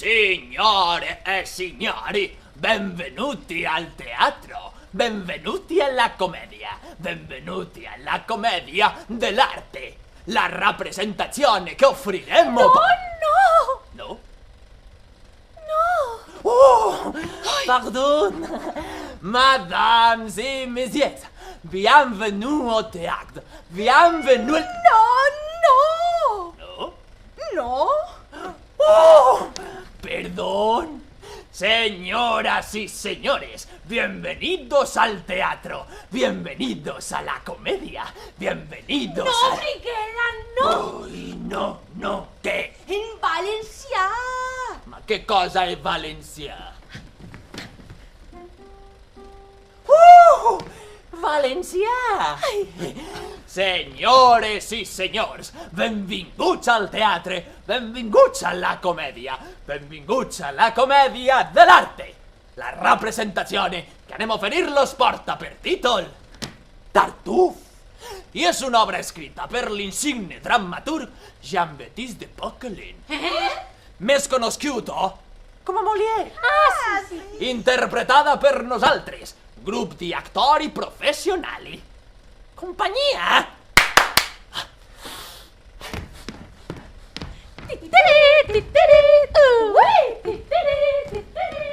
Signore e signori, benvenuti al teatro, benvenuti alla commedia dell'arte, la rappresentazione che offriremo. No! No? No! Oh, pardon, mesdames et messieurs, bienvenue au théâtre, bienvenue. No! No? No! Oh, perdón. Señoras y señores, bienvenidos al teatro, bienvenidos a la comedia, bienvenidos No, a... Miguela, no! Uy, no, ¿qué? In Valencia! Ma che cosa è Valencia? Valencia! Señores y señores, benvinguts al teatre, benvinguts a la commedia dell'arte, la rappresentazione che anem a oferir-los porta per títol Tartuf, i és una obra escrita per l'insigne drammaturg Jean-Baptiste de Poquelin, més conosciuto com a Molière, Sì. interpretada per nosaltres, grup di attori professionali. Compagnia! Titiri, titiri, uè, titiri, titiri.